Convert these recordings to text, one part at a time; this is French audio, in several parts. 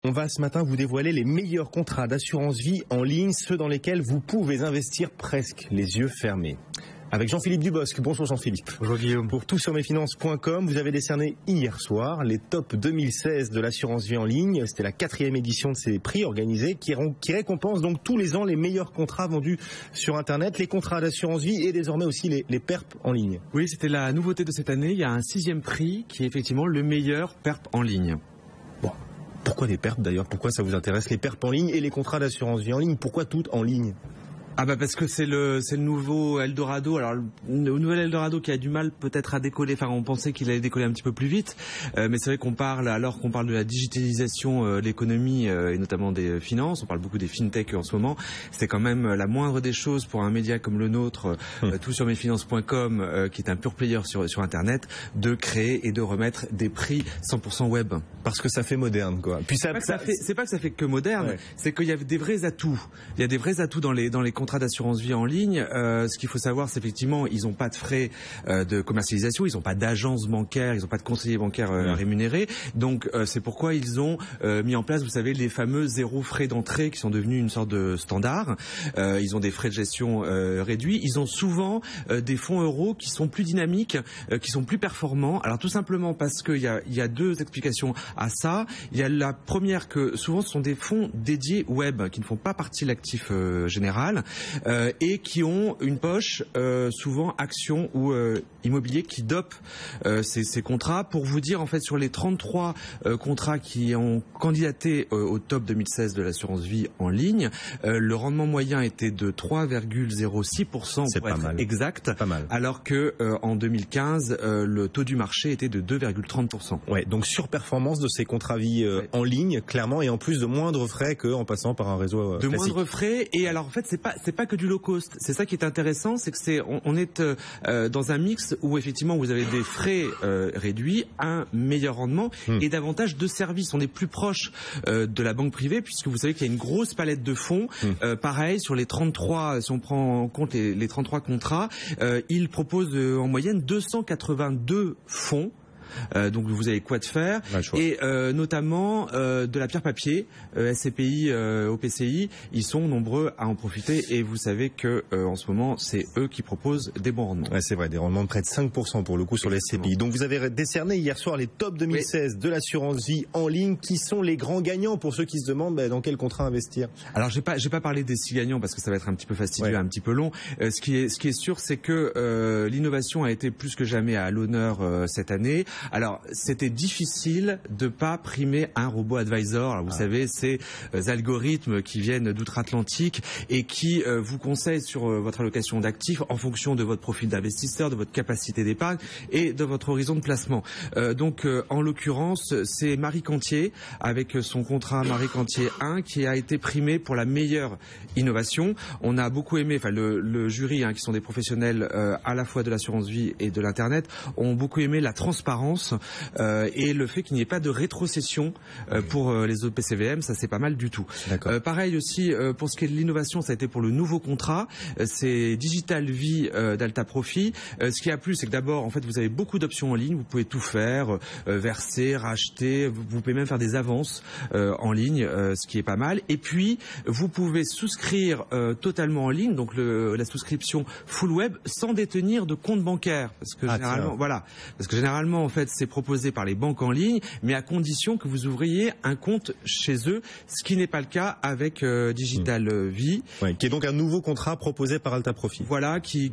On va ce matin vous dévoiler les meilleurs contrats d'assurance vie en ligne, ceux dans lesquels vous pouvez investir presque les yeux fermés. Avec Jean-Philippe Dubosc. Bonjour Jean-Philippe. Bonjour Guillaume. Pour toutsurmesfinances.com, vous avez décerné hier soir les top 2016 de l'assurance vie en ligne. C'était la 4e édition de ces prix organisés qui récompensent donc tous les ans les meilleurs contrats vendus sur Internet, les contrats d'assurance vie et désormais aussi les PERP en ligne. Oui, c'était la nouveauté de cette année. Il y a un 6e prix qui est effectivement le meilleur PERP en ligne. Bon. Pourquoi les PERP d'ailleurs? Pourquoi ça vous intéresse, les PERP en ligne et les contrats d'assurance vie en ligne? Pourquoi tout en ligne? Ah bah parce que c'est le nouveau Eldorado. Alors le nouvel Eldorado qui a du mal peut-être à décoller. Enfin, on pensait qu'il allait décoller un petit peu plus vite, mais c'est vrai qu'on parle de la digitalisation de l'économie et notamment des finances. On parle beaucoup des fintech en ce moment. C'est quand même la moindre des choses pour un média comme le nôtre, toutsurmesfinances.com, qui est un pure player sur Internet, de créer et de remettre des prix 100% web. Parce que ça fait moderne, quoi. Puis c'est pas que ça fait que moderne, ouais. C'est qu'il y a des vrais atouts. Il y a des vrais atouts dans les contrats d'assurance vie en ligne. Ce qu'il faut savoir, c'est effectivement, ils n'ont pas de frais de commercialisation, ils n'ont pas d'agence bancaire, ils n'ont pas de conseiller bancaire rémunéré. Donc c'est pourquoi ils ont mis en place, vous savez, les fameux 0 frais d'entrée qui sont devenus une sorte de standard. Ils ont des frais de gestion réduits. Ils ont souvent des fonds euros qui sont plus dynamiques, qui sont plus performants. Alors tout simplement parce qu'il y a deux explications à ça. Il y a la première que souvent ce sont des fonds dédiés web qui ne font pas partie de l'actif général. Et qui ont une poche souvent actions ou immobilier qui dopent ces contrats. Pour vous dire, en fait, sur les 33 contrats qui ont candidaté au top 2016 de l'assurance vie en ligne, le rendement moyen était de 3,06%. C'est pas mal. Exact. Pas mal. Alors que en 2015, le taux du marché était de 2,30%. Ouais, donc surperformance de ces contrats vie en ligne, clairement, et en plus de moindres frais qu'en passant par un réseau de classique. Moindres frais. Et alors en fait, c'est pas que du low cost. C'est ça qui est intéressant, c'est que on est dans un mix où effectivement vous avez des frais réduits, un meilleur rendement et davantage de services. On est plus proche de la banque privée puisque vous savez qu'il y a une grosse palette de fonds. Pareil sur les 33, si on prend en compte les 33 contrats, ils proposent en moyenne 282 fonds. Donc vous avez quoi de faire et notamment de la pierre papier, SCPI, OPCI, ils sont nombreux à en profiter et vous savez que en ce moment c'est eux qui proposent des bons rendements. Ouais, c'est vrai, des rendements de près de 5% pour le coup sur les SCPI. Donc vous avez décerné hier soir les top 2016 de l'assurance vie en ligne. Qui sont les grands gagnants pour ceux qui se demandent dans quel contrat investir? Alors j'ai pas parlé des 6 gagnants parce que ça va être un petit peu fastidieux, un petit peu long. Ce qui est sûr, c'est que l'innovation a été plus que jamais à l'honneur cette année. Alors, c'était difficile de pas primer un robot advisor. Alors, vous savez, ces algorithmes qui viennent d'outre-Atlantique et qui vous conseillent sur votre allocation d'actifs en fonction de votre profil d'investisseur, de votre capacité d'épargne et de votre horizon de placement. Donc, en l'occurrence, c'est Marie Cantier avec son contrat Marie Cantier 1 qui a été primé pour la meilleure innovation. On a beaucoup aimé, enfin le jury, qui sont des professionnels à la fois de l'assurance vie et de l'internet, ont beaucoup aimé la transparence et le fait qu'il n'y ait pas de rétrocession pour les OPCVM, ça c'est pas mal du tout. Pareil aussi pour ce qui est de l'innovation, ça a été pour le nouveau contrat, c'est Digital Vie d'Alta Profit. Ce qui a plu, c'est que d'abord en fait vous avez beaucoup d'options en ligne, vous pouvez tout faire, verser, racheter, vous pouvez même faire des avances en ligne, ce qui est pas mal. Et puis vous pouvez souscrire totalement en ligne, donc la souscription full web sans détenir de compte bancaire, parce que généralement en fait c'est proposé par les banques en ligne, mais à condition que vous ouvriez un compte chez eux, ce qui n'est pas le cas avec Digital Vie. Qui est donc un nouveau contrat proposé par Alta Profit. Voilà, qui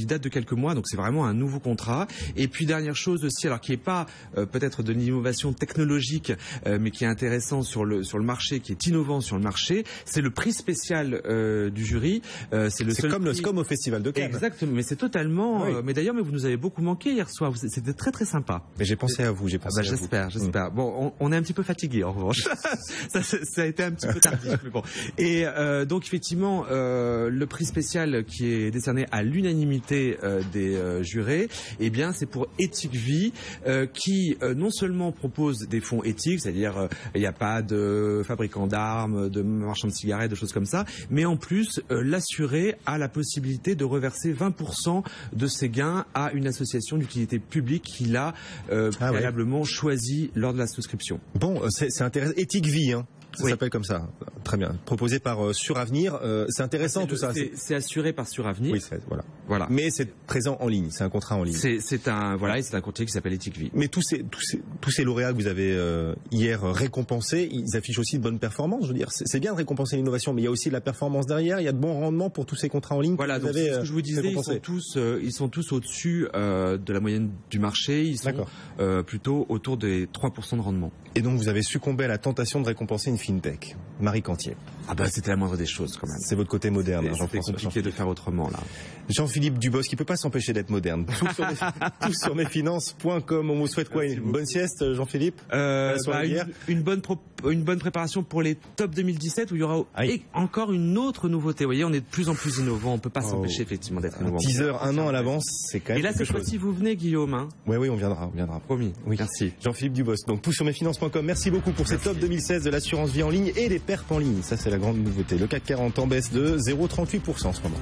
date de quelques mois, donc c'est vraiment un nouveau contrat. Et puis dernière chose aussi, alors qui est pas peut-être de l'innovation technologique, mais qui est intéressant sur le marché, qui est innovant sur le marché, c'est le prix spécial du jury. C'est comme au Festival de Cannes. Exactement, mais c'est totalement. Mais d'ailleurs, vous nous avez beaucoup manqué hier soir. C'était très très sympa. Mais j'ai pensé à vous, j'espère. Bon, on est un petit peu fatigué en revanche. ça a été un petit peu tardif, mais bon. Et donc effectivement, le prix spécial qui est décerné à l'unanimité des jurés, eh bien c'est pour Ethic Vie, qui non seulement propose des fonds éthiques, c'est-à-dire il n'y a pas de fabricants d'armes, de marchands de cigarettes, de choses comme ça, mais en plus l'assuré a la possibilité de reverser 20% de ses gains à une association d'utilité publique qu'il a déjà préalablement choisi lors de la souscription. Bon, c'est intéressant. Éthique Vie, hein. Ça s'appelle comme ça. Très bien. Proposé par Suravenir. C'est intéressant tout ça. C'est assuré par Suravenir. Oui, voilà. Mais c'est présent en ligne. C'est un contrat en ligne. C'est un contrat qui s'appelle Éthique Vie. Mais tous ces lauréats que vous avez hier récompensés, ils affichent aussi de bonnes performances. Je veux dire, c'est bien de récompenser l'innovation, mais il y a aussi de la performance derrière. Il y a de bons rendements pour tous ces contrats en ligne. Voilà. Donc ce que je vous disais, ils sont tous au-dessus de la moyenne du marché. Ils sont plutôt autour des 3% de rendement. Et donc vous avez succombé à la tentation de récompenser une fintech, Marie Cantier. Ah bah c'était la moindre des choses quand même. C'est votre côté moderne, Jean-François. C'est compliqué de faire autrement là. Jean-Philippe Dubos, qui peut pas s'empêcher d'être moderne. Tout sur mesfinances.com. On vous souhaite quoi? Une bonne sieste, Jean-Philippe? Une bonne préparation pour les top 2017 où il y aura encore une autre nouveauté. Vous voyez, on est de plus en plus innovant. On peut pas s'empêcher effectivement d'être innovant. Teaser un an à l'avance, c'est quand même. Et là, cette fois-ci, vous venez, Guillaume, hein? Oui, on viendra. Promis. Oui. Merci. Jean-Philippe Dubos. Donc tout sur mesfinances.com. Merci beaucoup pour ces top 2016 de l'assurance vie en ligne et les pertes en ligne. Ça, c'est la grande nouveauté. Le CAC 40 en baisse de 0,38% en ce moment.